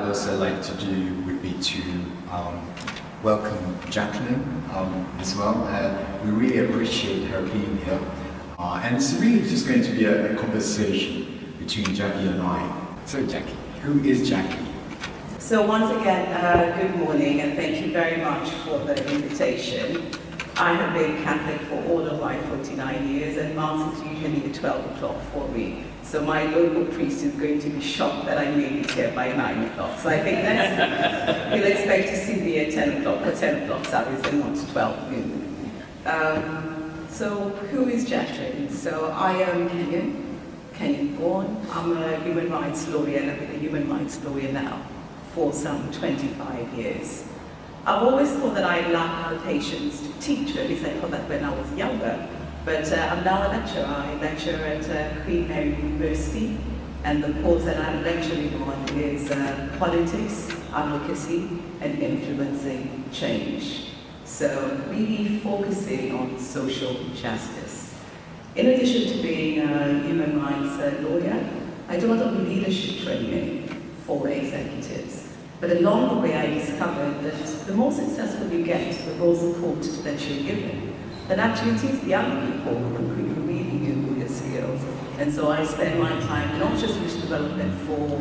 also like to do would be to welcome Jacqueline as well. We really appreciate her being here. And it's really just going to be a conversation between Jackie and I. So Jackie, who is Jackie? So once again, good morning and thank you very much for the invitation. I have been Catholic for all of my 49 years and Mass is usually at 12 o'clock for me. So my local priest is going to be shocked that I made it here by 9 o'clock. So I think he'll expect to see me at 10 o'clock or 10 o'clock service and not 12 noon. So who is Jacqueline? So I am Kenyan born. I'm a human rights lawyer and I've been a human rights lawyer now for some 25 years. I've always thought that I lacked the patience to teach, or at least I thought that when I was younger. But I'm now a lecturer. I lecture at Queen Mary University, and the course that I'm lecturing on is politics, advocacy, and influencing change. So really focusing on social justice. In addition to being a human rights lawyer, I do a lot of leadership training for executives. But along the way I discovered that the more successful you get, the more support that you're given. That actually it is the young people who really do your skills. And so I spend my time not just with development for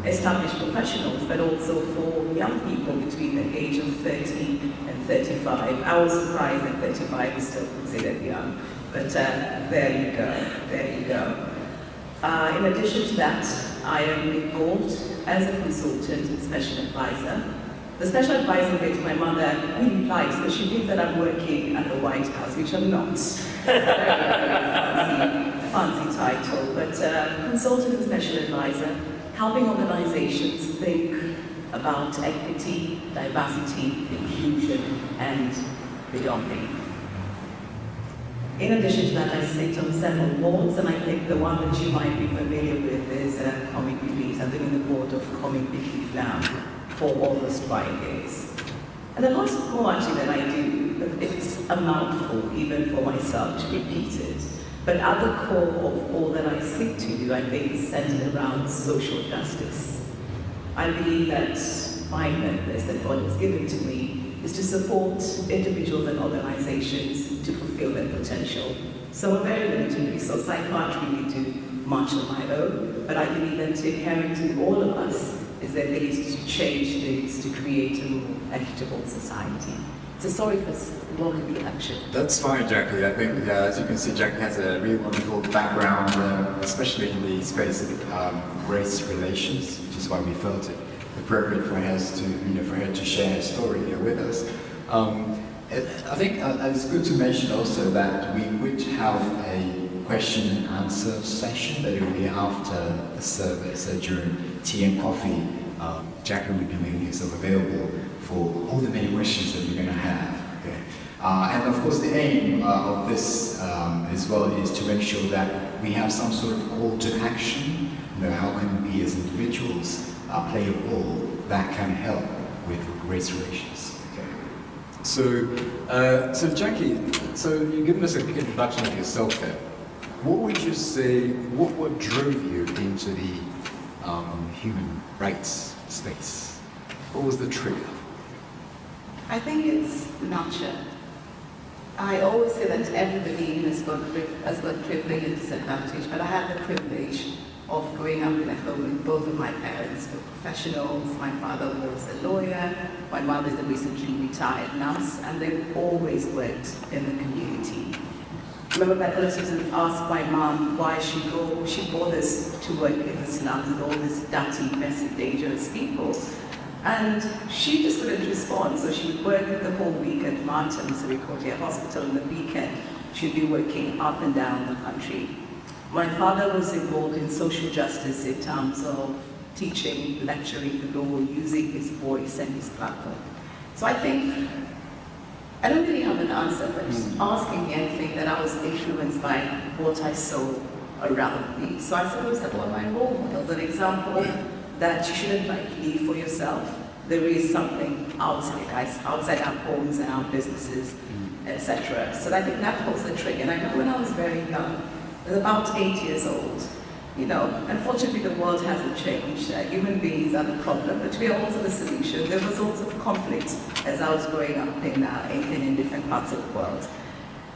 established professionals, but also for young people between the age of 30 and 35. I was surprised that 35 is still considered young. But there you go. In addition to that, I am involved as a consultant and special advisor. The special advisor bit my mother really likes, but she thinks that I'm working at the White House, which I'm not. fancy title, but consultant and special advisor, helping organizations think about equity, diversity, inclusion, and belonging. In addition to that, I sit on several boards, and I think the one that you might be familiar with is Comic Relief. I've been on the board of Comic Relief now for almost 5 years. And the last call actually that I do, it's a mouthful even for myself to repeat it. But at the core of all that I seek to do, I think is centered around social justice. I believe that my purpose that God has given to me is to support individuals and organizations to fulfill their potential. So we're very limited resource. I can't really do much on my own, but I believe that inherent in all of us is the ability to change things, to create a more equitable society. So sorry for this long introduction. That's fine, Jackie. I think, as you can see, Jackie has a really wonderful background, especially in the space of race relations, which is why we felt it appropriate for her to share her story here with us. I think it's good to mention also that we would have a question and answer session that will be after the service during tea and coffee. Jacqueline will be making herself available for all the many questions that you're going to have. Okay? And of course, the aim of this as well is to make sure that we have some sort of call to action. How can we as individuals play a role that can help with race relations? Okay. So Jackie, so you've given us a quick introduction of yourself there. What would you say? What drove you into the human rights space? What was the trigger? I think it's nurture. I always say that everybody has got privilege and disadvantage, but I had the privilege of growing up in a home with both of my parents were professionals. My father was a lawyer, my mother is a recently retired nurse, and they've always worked in the community. I remember my relatives would ask my mom why she bothers to work in the slums with all these dirty, messy, dangerous people. And she just couldn't respond, so she would work the whole week at Martin, so we called it a hospital, on the weekend. She'd be working up and down the country. My father was involved in social justice in terms of teaching, lecturing the law, using his voice and his platform. So I think, I don't really have an answer, but asking me anything that I was influenced by what I saw around me. So I suppose that were my role models, an example that you shouldn't leave for yourself. There is something outside our homes and our businesses, etc. So I think that was the trigger. And I remember when I was very young, I was about 8 years old, You know, unfortunately the world hasn't changed. Human beings are the problem, but we are also the solution. There was also conflict as I was growing up in different parts of the world.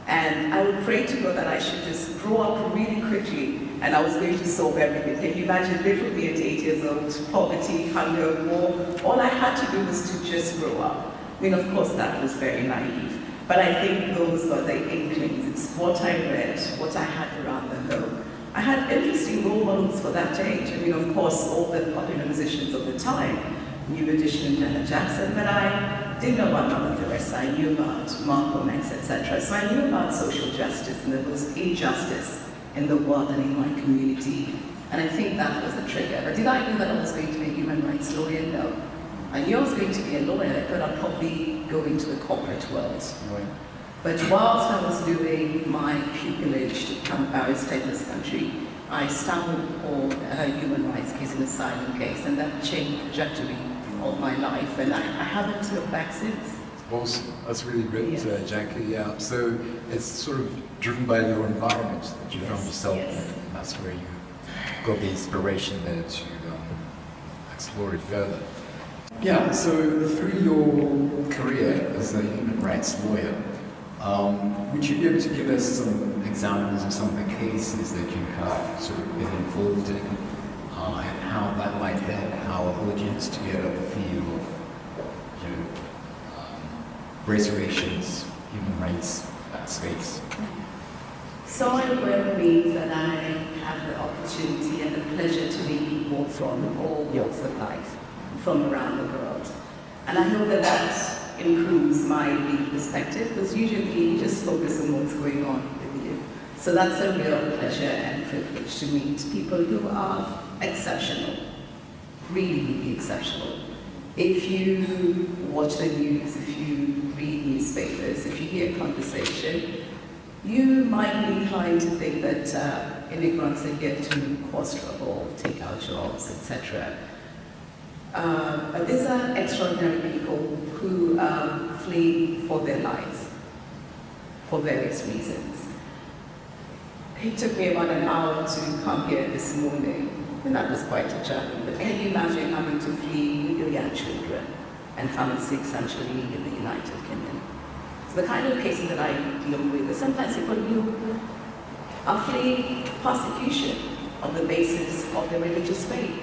And I would pray to God that I should just grow up really quickly and I was going to solve everything. Can you imagine little me at 8 years old, poverty, hunger, war? All I had to do was to just grow up. I mean, of course, that was very naive. But I think those were the inklings. It's what I read, what I had around the home. I had interesting role models for that age. I mean, of course, all the popular musicians of the time, New Edition, Janet Jackson, but I didn't know about Mother Teresa. I knew about Malcolm X, etc. So I knew about social justice, and there was injustice in the world and in my community. And I think that was the trigger. But did I know that I was going to be a human rights lawyer? No. I knew I was going to be a lawyer, but I'd probably go into the corporate world. Right. But whilst I was doing my pupillage to become a barrister in this country, I stumbled upon a human rights case, an asylum case, and that changed the trajectory of my life, and I haven't looked back since. Awesome. That's really good, Yes. Jackie. Yeah. So it's sort of driven by your environment that you found yourself in. Yes. And that's where you got the inspiration there to explore it further. Yeah. So through your career as a human rights lawyer, would you be able to give us some examples of some of the cases that you have sort of been involved in, and how that might help our audience to get a feel of, you know, race relations, human rights space? Soil work means that I have the opportunity and the pleasure to meet people from all walks of life, from around the world. And I hope that that improves my legal perspective, because usually you just focus on what's going on with you. So that's a real pleasure and privilege to meet people who are exceptional, really, really exceptional. If you watch the news, if you read newspapers, if you hear conversation, you might be inclined to think that immigrants are here to cause trouble, take our jobs, etc. But these are extraordinary people who flee for their lives for various reasons. It took me about an hour to come here this morning, and that was quite a journey. But can you imagine having to flee with your young children and come and seek sanctuary in the United Kingdom? So the kind of cases that I deal with are sometimes people who are fleeing persecution on the basis of their religious faith.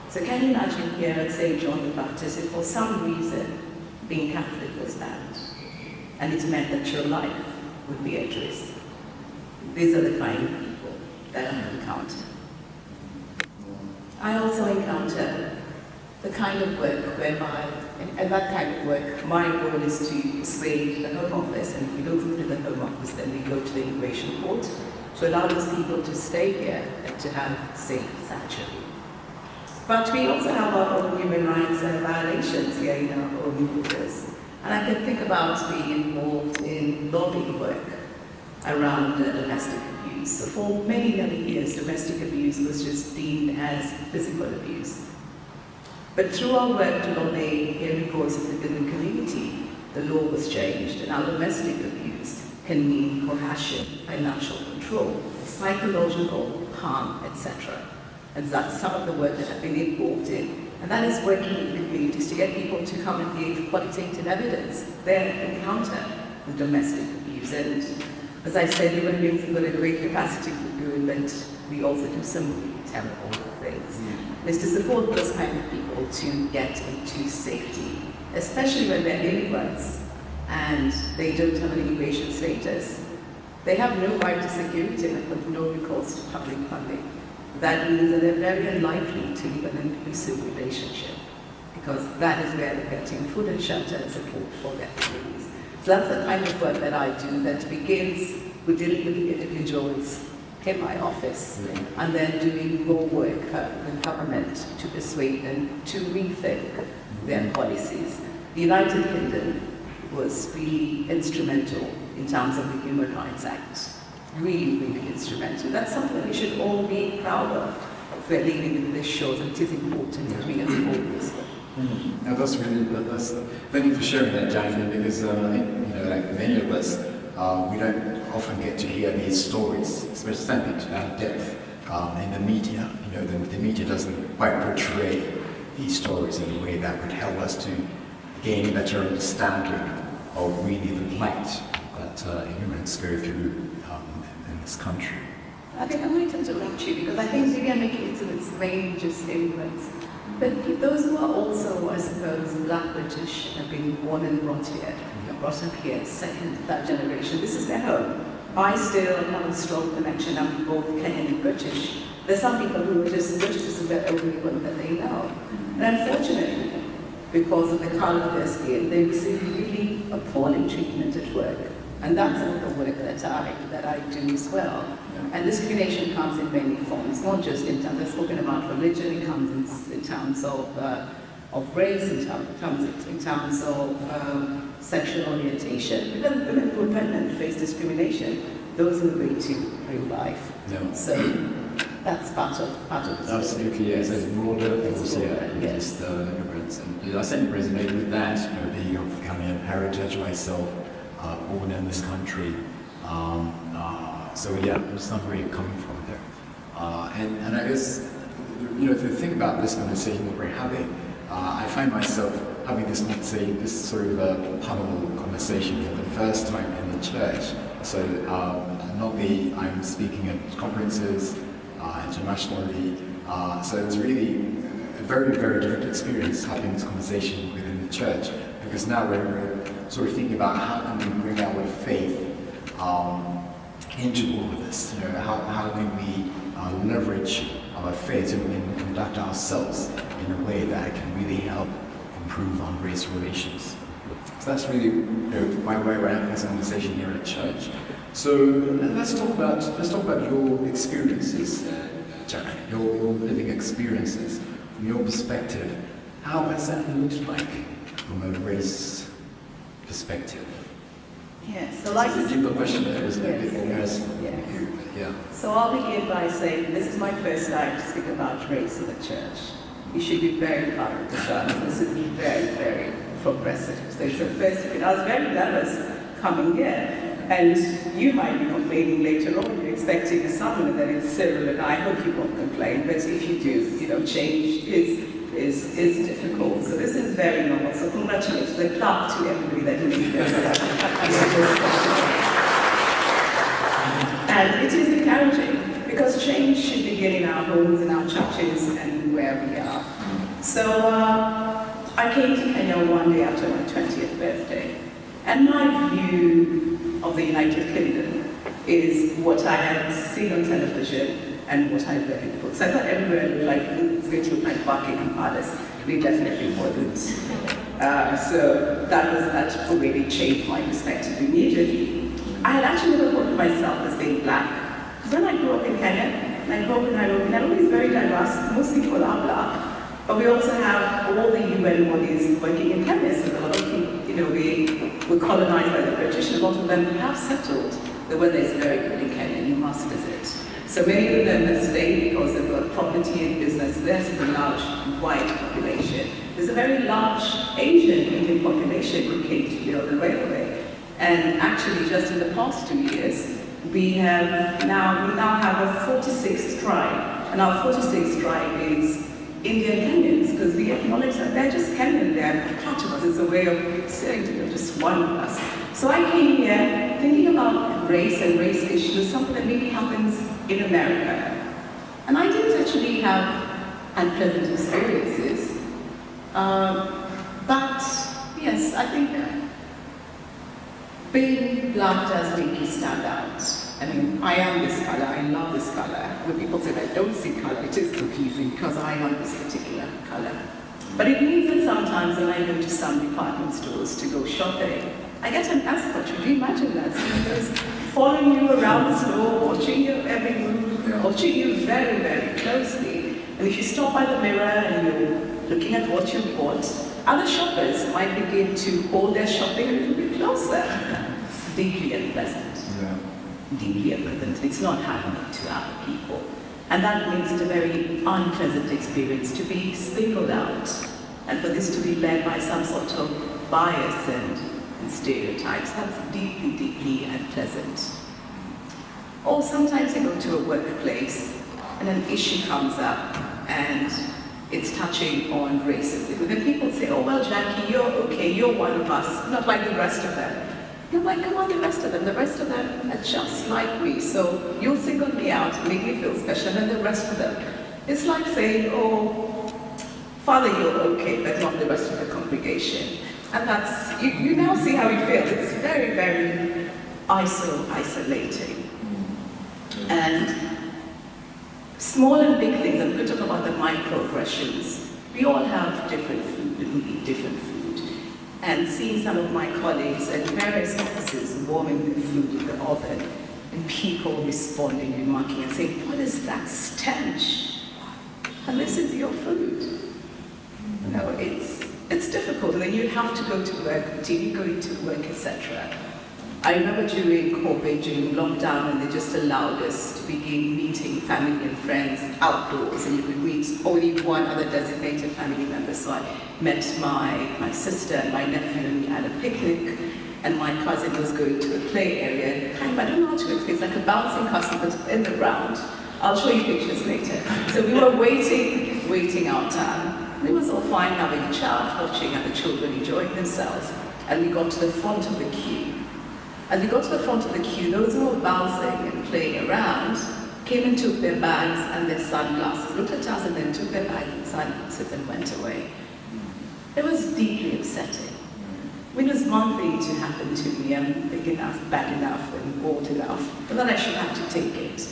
So can you imagine here at St. John the Baptist, if for some reason being Catholic was banned, and it meant that your life would be at risk? These are the kind of people that I encounter. I also encounter the kind of work whereby, and that kind of work, my role is to persuade the Home Office, and if we don't go to the Home Office, then we go to the Immigration Court, to allow those people to stay here and to have safe sanctuary. But we also have our own human rights violations here in our own borders. And I can think about being involved in lobbying work around domestic abuse. So for many, many years, domestic abuse was just deemed as physical abuse. But through our work to lobby here in the community, the law was changed, and now domestic abuse can mean coercion, financial control, psychological harm, etc. And that's some of the work that I've been involved in. And that is working in communities to get people to come and give qualitative evidence, their encounter with domestic abuse. And as I said, human beings have got a great capacity for doing, but we also do some really terrible things. It's to support those kind of people to get into safety, especially when they're immigrants and they don't have an immigration status. They have no right to security and have no recourse to public funding. That means that they're very unlikely to live an inclusive relationship, because that is where they're getting food and shelter and support for their families. So that's the kind of work that I do that begins with dealing with the individuals in my office, and then doing more work with government to persuade them to rethink their policies. The United Kingdom was really instrumental in terms of the Human Rights Act. Really, really instrumental. That's something we should all be proud of. If we're living in this shows, and it is important that we uphold this work. No, that's thank you for sharing that, Jacqueline, because I think, like many of us, we don't often get to hear these stories, especially about death, in the media. The media doesn't quite portray these stories in a way that would help us to gain a better understanding of really the plight that immigrants go through in this country. I think I might interrupt you because I think maybe I'm making it so it's mainly just immigrants. But those who are also, I suppose, Black British, have been born and brought here, brought up here, second, third generation, this is their home. I still have a strong connection, I'm both Kenyan and British. There's some people who are just British, this is their only one that they know. And unfortunately, because of the color of their skin, they receive really appalling treatment at work. And that's all the work that I do as well. And discrimination comes in many forms, not just in terms, I've spoken about religion, it comes in terms of race, in terms of sexual orientation. Even women who are pregnant face discrimination. Those are the way to real life. No. So that's part of the Absolutely, yes. There's broader things here, yes. just immigrants. And I certainly resonate with that, being of Ghanaian heritage myself, born in this country. So yeah, there's not where you're coming from there. And I guess, the thing about this conversation that we're having, I find myself having this sort of a panel conversation for the first time in the church. So I'm speaking at conferences internationally. So it's really a very, very different experience having this conversation within the church, because now we're sort of thinking about how can we bring our faith into all of this. How can we leverage our faith so we can conduct ourselves in a way that can really help improve on race relations. So that's really why we're having this conversation here at church. So let's talk about your experiences, Jacqueline, your living experiences, from your perspective. How has that looked like from a race perspective? Yes, so like it's a deeper question there, isn't it? Yes. Yeah. So I'll begin by saying this is my first time to speak about race in the church. You should be very proud of yourself. This is very, very progressive. So it's the first thing. I was very nervous coming here. And you might be complaining later on, you're expecting a summon, and then it's Cyril, and I hope you won't complain. But if you do, change is difficult. So this is very normal. So congratulations and clap to everybody that made this. And it is encouraging because change should begin in our homes, in our churches, and where we are. So I came to Kenya one day after my 20th birthday, and my view of the United Kingdom is what I had seen on television and what I read in books. I thought everywhere looked like it's going to look like Buckingham Palace. We definitely wouldn't. So that already changed my perspective immediately. I had actually never thought of myself as being black. Because when I grew up in Kenya, and I grew up in Nairobi, Nairobi is very diverse. Most people are black. But we also have all the UN bodies working in Kenya. So a lot of people, we were colonized by the British, and a lot of them have settled. The weather is very good in Kenya, you must visit. So many of them have stayed because they've got property and business. There's a large white population. There's a very large Asian Indian population who came to build the railway. And actually, just in the past 2 years, we now have a 46th tribe. And our 46th tribe is Indian Kenyans, because we acknowledge that they're just Kenyan, they're part of us. It's a way of saying they're just one of us. So I came here thinking about race and race issues, something that maybe happens in America. And I didn't actually have unpleasant experiences. But yes, I think being black does make you stand out. I mean, I am this color, I love this color. When people say I don't see color, it is confusing because I am this particular color. But it means that sometimes when I go to some department stores to go shopping, I get an escort. Could you imagine that? Someone following you around the store, watching your every move, watching you very, very closely. And if you stop by the mirror and you're looking at what you bought, other shoppers might begin to hold their shopping a little bit closer. It's deeply unpleasant. Yeah. Deeply unpleasant. It's not happening to other people. And that makes it a very unpleasant experience to be singled out and for this to be led by some sort of bias and stereotypes. That's deeply, deeply unpleasant. Or sometimes you go to a workplace and an issue comes up and it's touching on racism. And then people say, oh, well, Jackie, you're okay, you're one of us, not like the rest of them. You're like, come on, the rest of them. The rest of them are just like me. So you'll single me out, make me feel special, and the rest of them. It's like saying, oh, Father, you're okay, but not the rest of the congregation. And that's, you now see how it feels. It's very, very isolating. And small and big things, I'm going to talk about the microaggressions. We all have different food, and we eat different food. And seeing some of my colleagues at various offices warming their food in the oven, and people responding, remarking, and saying, what is that stench? And this is your food. You know, it's difficult, and then you have to go to work, continue going to work, etc. I remember during COVID, during lockdown, and they just allowed us to begin meeting family and friends outdoors, and you could meet only one other designated family member. So I met my sister and my nephew, and we had a picnic, and my cousin was going to a play area. I don't know how to explain, it's like a bouncing castle, but in the ground. I'll show you pictures later. So we were waiting our turn. And it was all fine, having a chat, watching other children enjoying themselves, and we got to the front of the queue. As we got to the front of the queue, those who were bouncing and playing around came and took their bags and their sunglasses, looked at us and then took their bags and sunglasses and went away. It was deeply upsetting. I mean, it was one thing to happen to me. I'm big enough, bad enough, and old enough, but that I should have to take it.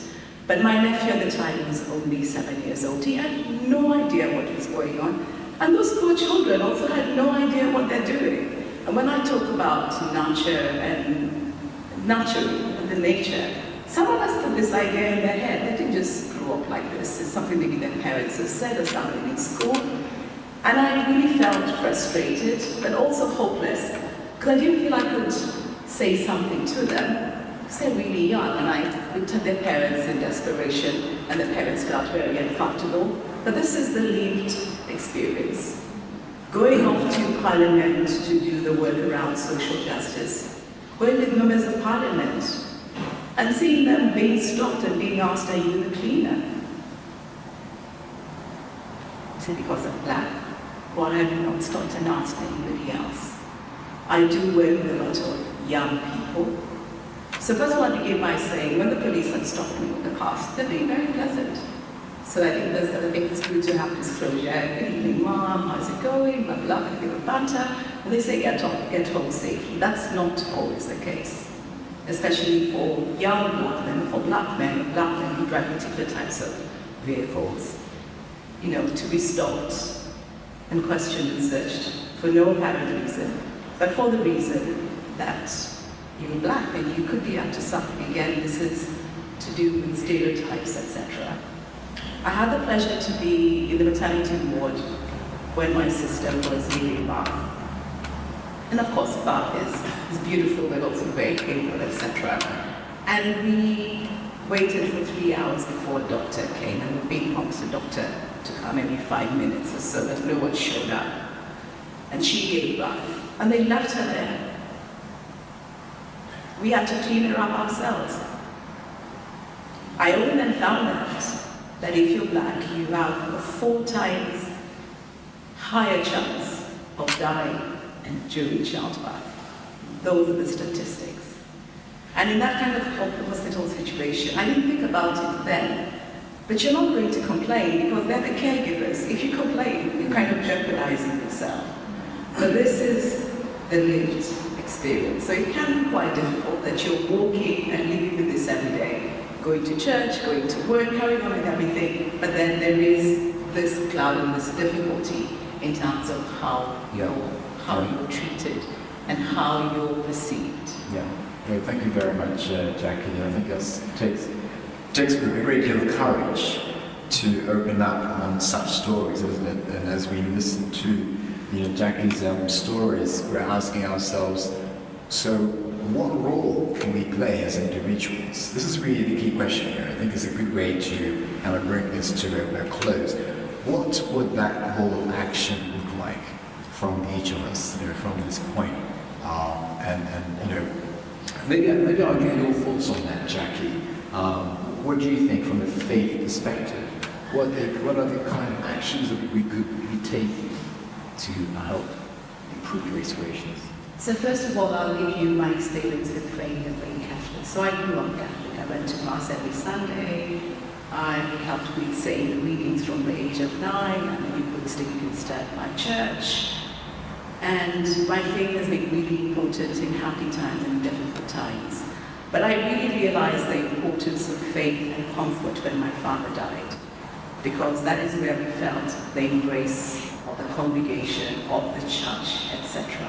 But my nephew at the time was only 7 years old. He had no idea what was going on. And those poor children also had no idea what they're doing. And when I talk about nurturing and the nature, some of us put this idea in their head. They didn't just grow up like this. It's something maybe their parents have said or something in school. And I really felt frustrated, but also hopeless, because I didn't feel I could say something to them. Because they're really young, and I looked at their parents in desperation, and the parents felt very uncomfortable. But this is the lived experience. Going off to Parliament to do the work around social justice, going with members of Parliament, and seeing them being stopped and being asked, are you the cleaner? Is it because I'm black? Why have you not stopped and asked anybody else? I do work with a lot of young people. So first of all, I begin by saying, when the police have stopped me in the past, they're being very pleasant. So I think it's good to have disclosure. Good evening, Mom, how's it going? Blah, blah, blah, blah, banter. And they say, get home safely. That's not always the case, especially for young black men, for black men who drive particular types of vehicles. You know, to be stopped and questioned and searched for no apparent reason, but for the reason that you're black and you could be up to something. Again, this is to do with stereotypes, etc. I had the pleasure to be in the maternity ward when my sister was giving birth. And of course, birth is beautiful, but also very painful, etc. And we waited for 3 hours before a doctor came, and we being promised a doctor to come every 5 minutes or so, but no one showed up. And she gave birth, and they left her there. We had to clean her up ourselves. I only then found out that if you're black, you have a 4 times higher chance of dying during childbirth. Those are the statistics. And in that kind of hospital situation, I didn't think about it then, but you're not going to complain because they're the caregivers. If you complain, you're kind of jeopardizing yourself. But this is the lived experience. So it can be quite difficult that you're walking and living with this every day. Going to church, going to work, carrying on with everything, but then there is this cloud and this difficulty in terms of how you're treated and how you're perceived. Yeah, well, thank you very much, Jackie. I think it takes a great deal of courage to open up on such stories, isn't it? And as we listen to Jackie's stories, we're asking ourselves, so what role can we play as individuals? This is really the key question here. I think it's a good way to kind of bring this to a close. What would that whole action look like from each of us, from this point? Maybe I'll get your thoughts on that, Jackie. what do you think from a faith perspective? What are the kind of actions that we take to help improve race relations? So first of all, I'll give you my experience with faith and being Catholic. So I grew up Catholic. I went to Mass every Sunday. I helped with saying the readings from the age of 9. I'm a Eucharistic priest at my church. And my faith has been really important in happy times and difficult times. But I really realized the importance of faith and comfort when my father died, because that is where we felt the embrace of the congregation, of the church, etc.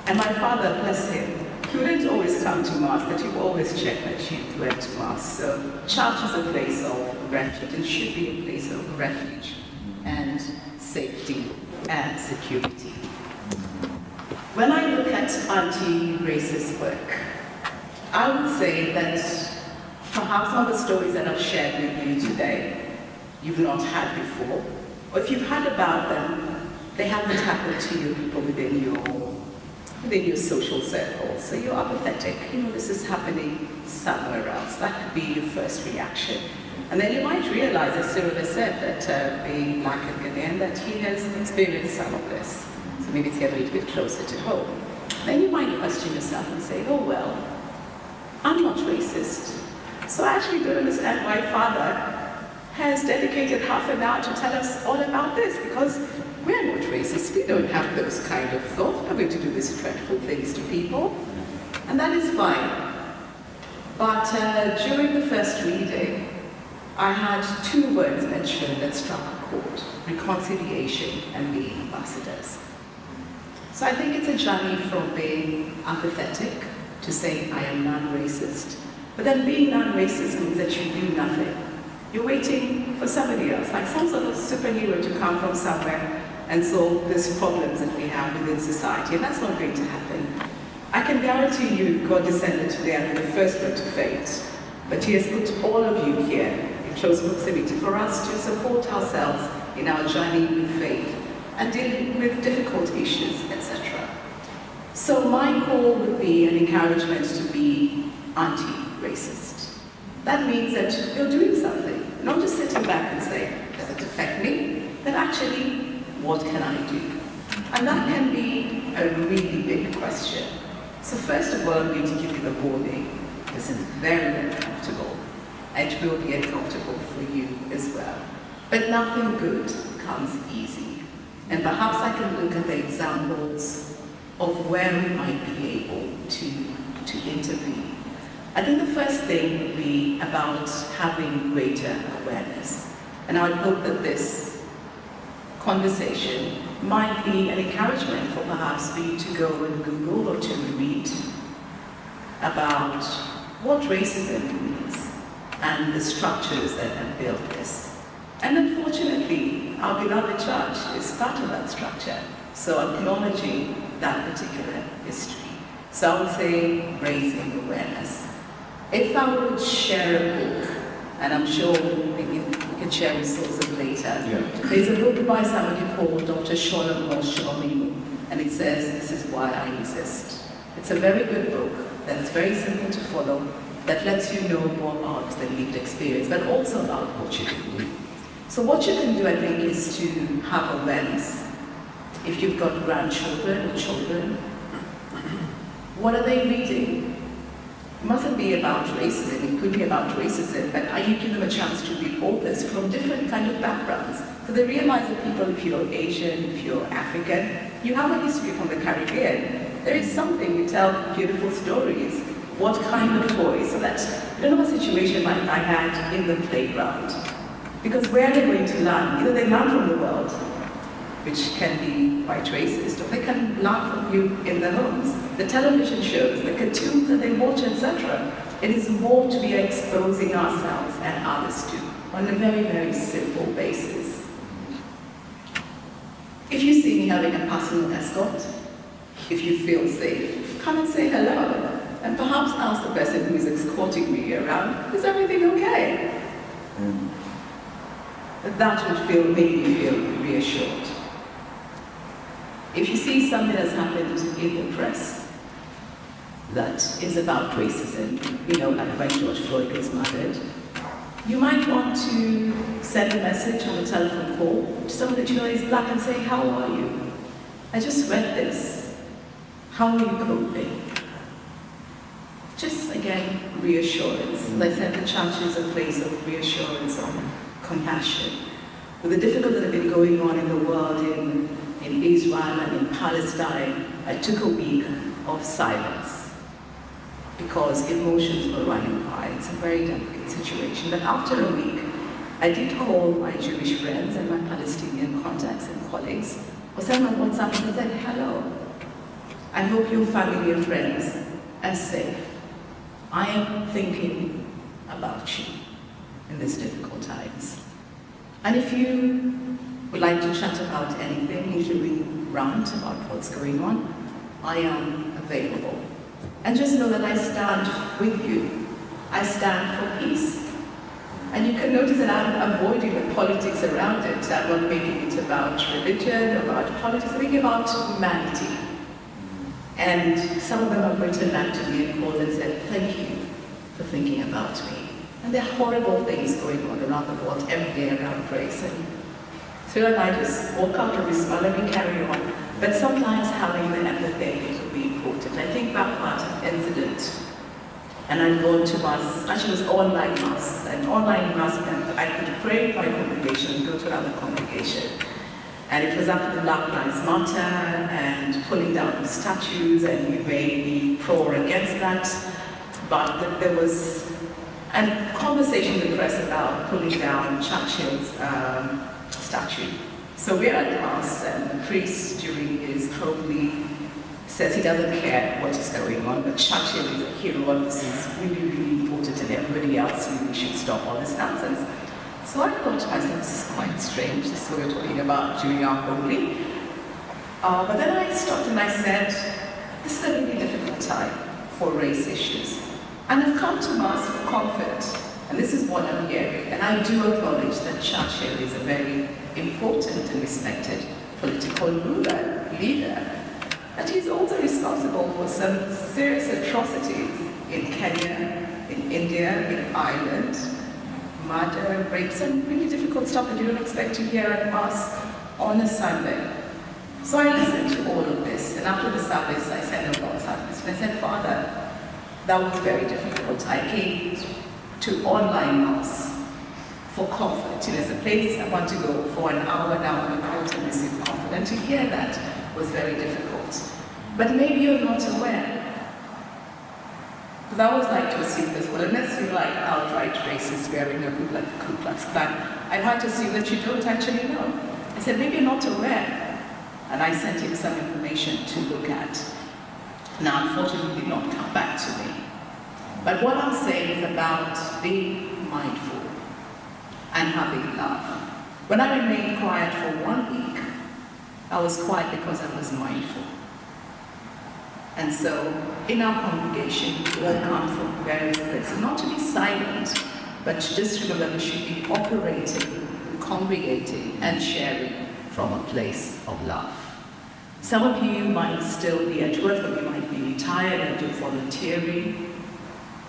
And my father, bless him, he wouldn't always come to Mass, but he would always check that she went to Mass. So church is a place of refuge, and should be a place of refuge and safety and security. When I look at Auntie Grace's work, I would say that perhaps some of the stories that I've shared with you today, you've not had before, or if you've heard about them, they haven't happened to you, people within your social circle. So you're apathetic, this is happening somewhere else. That could be your first reaction. And then you might realize, as Cyril has said, that being Black and Ghanaian, that he has experienced some of this. So maybe it's getting a little bit closer to home. Then you might question yourself and say, oh well, I'm not racist. So I actually don't understand why Father has dedicated half an hour to tell us all about this, because we're not racist. We don't have those kind of thoughts. We're not going to do these dreadful things to people. And that is fine. But during the first reading, I had 2 words mentioned that struck a chord: reconciliation and being ambassadors. So I think it's a journey from being apathetic to saying I am non-racist. But then being non-racist means that you do nothing. You're waiting for somebody else, like some sort of superhero to come from somewhere and solve these problems that we have within society, and that's not going to happen. I can guarantee you God descended to the end of the first word to fate, but He has put all of you here in close proximity for us to support ourselves in our journey with faith and dealing with difficult issues, etc. So my call would be an encouragement to be anti-racist. That means that you're doing something, not just sitting back and saying, does it affect me? But actually, what can I do? And that can be a really big question. So first of all, I'm going to give you the warning. This is very uncomfortable. It will be uncomfortable for you as well. But nothing good comes easy. And perhaps I can look at the examples of where we might be able to intervene. I think the first thing would be about having greater awareness. And I would hope that this conversation might be an encouragement for perhaps for you to go and Google or to read about what racism means and the structures that have built this. And unfortunately, our beloved church is part of that structure. So acknowledging that particular history. So I would say raising awareness. If I would share a book, and I'm sure maybe we can share resources later, there's a book by somebody called Dr. Sholem Moshe, and it says, "This is why I resist." It's a very good book that's very simple to follow, that lets you know more about the lived experience, but also about what you can do. So what you can do, I think, is to have awareness. If you've got grandchildren or children, what are they reading? It mustn't be about racism, it could be about racism, but are you giving them a chance to read authors from different kind of backgrounds? So they realize that people, if you're Asian, if you're African, you have a history from the Caribbean. There is something, you tell beautiful stories. What kind of toys? So that, I don't know a situation like I had in the playground. Because where are they going to learn? Either they learn from the world, which can be quite racist, or they can learn from you in their homes. The television shows, the cartoons that they watch, etc. It is more to be exposing ourselves and others to, on a very, very simple basis. If you see me having a personal escort, if you feel safe, come and say hello. And perhaps ask the person who is escorting me around, is everything okay? That would make me feel reassured. If you see something that's happened in the press that is about racism, like when George Floyd was murdered, You might want to send a message on a telephone call to someone that you know is black and say, how are you? I just read this. How are you coping? Just, again, reassurance. As I said, the church is a place of reassurance and compassion. With the difficulties that have been going on in the world, in Israel and in Palestine, I took a week of silence because emotions were running high. It's a very delicate situation. But after a week, I did call my Jewish friends and my Palestinian contacts and colleagues, or send my WhatsApp and said, hello. I hope your family and friends are safe. I am thinking about you in these difficult times. And if you would like to chat about anything, including rant about what's going on, I am available. And just know that I stand with you. I stand for peace. And you can notice that I'm avoiding the politics around it. I'm not making it about religion, about politics, I'm making it about humanity. And some of them have written back to me and called and said, thank you for thinking about me. And there are horrible things going on around the world every day around race. And Cyril and I just walk out of this smile and we carry on. But sometimes having the empathy will be important. I think back about an incident, and I'd gone to mass, actually it was online mass, and online mass meant I could pray with my congregation and go to another congregation. And it was after the Black Lives Matter and pulling down statues, and we may be pro or against that, but there was a conversation in the press about pulling down Churchill's statue. So we're at mass, and the priest during his homily says he doesn't care what is going on, but Churchill is a hero and this is really, really important and everybody else really should stop all this nonsense. So I thought to myself, this is quite strange, this is what we're talking about during our homily. But then I stopped and I said, this is a really difficult time for race issues. And I've come to Mass for comfort, and this is what I'm hearing. And I do acknowledge that Churchill is a very important and respected political leader. But he's also responsible for some serious atrocities in Kenya, in India, in Ireland, murder, rape, some really difficult stuff that you don't expect to hear at Mass on a Sunday. So I listened to all of this, and after the service, I sent a WhatsApp message. I said, Father, that was very difficult. I came to online Mass for comfort. It's a place I want to go for an hour and a quarter to receive comfort. And to hear that was very difficult. But maybe you're not aware. Because I always like to assume this, well, unless you're like outright racist wearing a hood like the Ku Klux Klan, I'd like to assume that you don't actually know. I said, maybe you're not aware. And I sent him some information to look at. Now, unfortunately, he did not come back to me. But what I'm saying is about being mindful and having love. When I remained quiet for 1 week, I was quiet because I was mindful. And so, in our congregation, we all come from various places, not to be silent, but to just remember we should be operating, congregating, and sharing from a place of love. Some of you might still be at work, or you might be retired and do volunteering.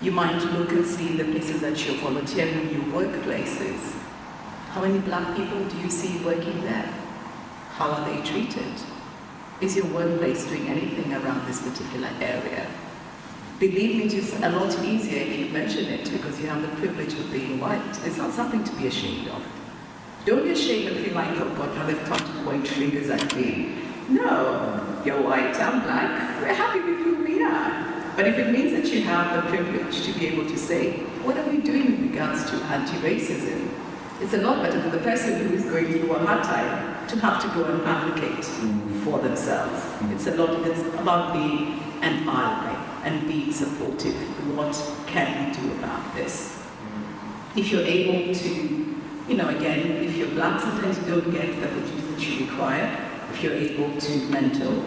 You might look and see the places that you're volunteering in your workplaces. How many black people do you see working there? How are they treated? Is your workplace doing anything around this particular area? Believe me, it's a lot easier if you mention it because you have the privilege of being white. It's not something to be ashamed of. Don't be ashamed and feel like, oh God, now they've come to point fingers at me. No, you're white, I'm black, we're happy with who we are. But if it means that you have the privilege to be able to say, what are we doing with regards to anti-racism? It's a lot better than the person who is going through a hard time to have to go and advocate for themselves. It's about being an ally and being supportive. What can we do about this? If you're able to, again, if you're black, sometimes you don't get the opportunity that you require. If you're able to mentor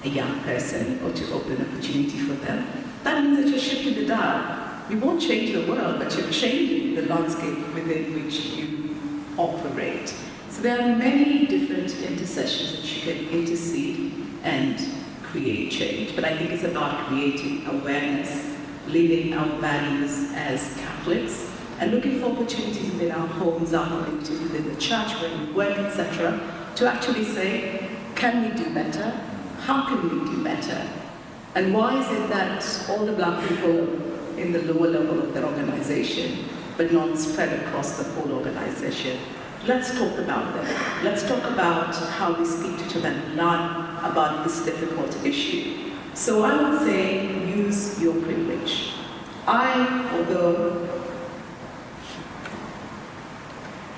a young person or to open an opportunity for them, that means that you're shifting the dial. You won't change the world, but you're changing the landscape within which you operate. So there are many different intercessions that you can intercede and create change. But I think it's about creating awareness, living our values as Catholics, and looking for opportunities within our homes, our communities, within the church, where we work, etc., to actually say, can we do better? How can we do better? And why is it that all the black people in the lower level of their organization, but not spread across the whole organization? Let's talk about them. Let's talk about how we speak to each other and learn about this difficult issue. So I would say, use your privilege. Although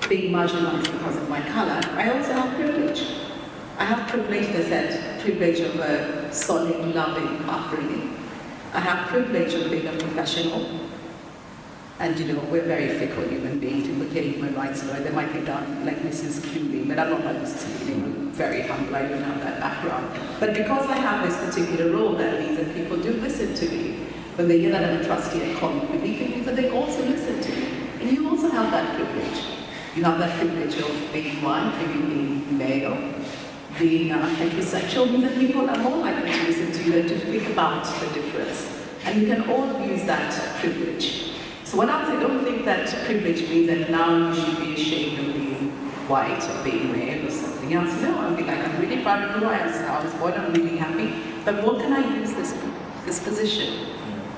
being marginalized because of my color, I also have privilege. I have privilege, as I said, privilege of a solid, loving upbringing. I have privilege of being a professional. And we're very fickle human beings. People get human rights lawyer, they might think I'm like Mrs. Cluey, but I'm not like Mrs. Cluey. I'm very humble, I don't have that background. But because I have this particular role, that means that people do listen to me. When they hear that I'm a trustee at Comic Relief, it means that they also listen to me. And you also have that privilege. You have that privilege of being white, being male, being heterosexual, means that people are more likely to listen to you and to think about the difference. And you can all use that privilege. So when I say, don't think that privilege means that now you should be ashamed of being white or being male or something else. No, I'm really proud of who I am. So I was born, I'm really happy. But what can I use this position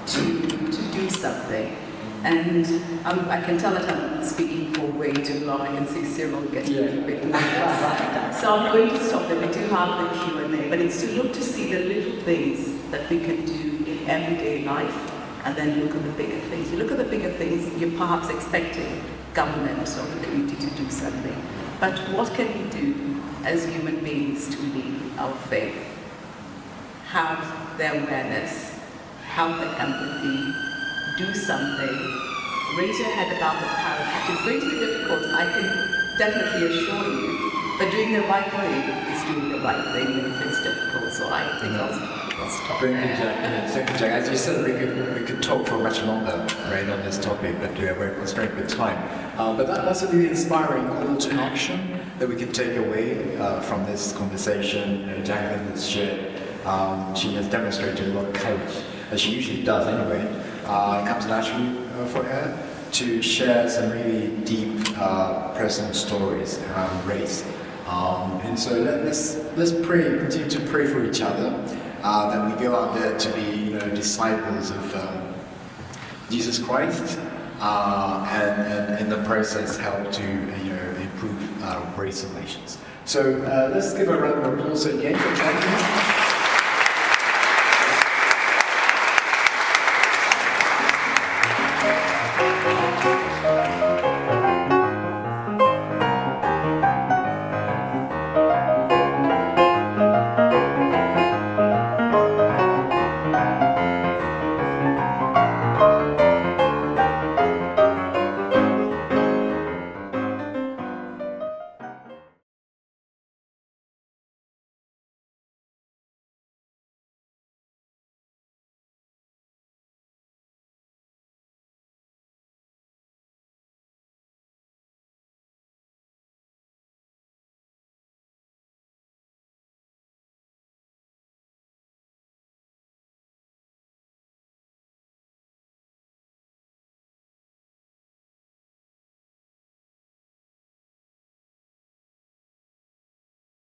to do something? And I can tell that I'm speaking for way too long. I can see Cyril getting a little bit nervous. So I'm going to stop there. We do have the Q&A, but it's to look to see the little things that we can do in everyday life, and then look at the bigger things. You look at the bigger things, you're perhaps expecting government or the community to do something. But what can we do as human beings to lead our faith? Have the awareness, have the empathy, do something, raise your head above the parapet. It's going to be difficult, I can definitely assure you, but doing the right thing is doing the right thing, even if it's difficult. So I think I'll stop Thank you, there. Jack. Thank you, Jack. As you said, we could talk for much longer, right, on this topic, but we're constrained with time. But that's a really inspiring call to action that we can take away from this conversation. Jacqueline has shared. She has demonstrated a lot of courage, as she usually does anyway. It comes naturally for her to share some really deep personal stories around race. And so let's pray, continue to pray for each other, that we go out there to be disciples of Jesus Christ, and in the process help to improve race relations. So let's give a round of applause again for Jacqueline.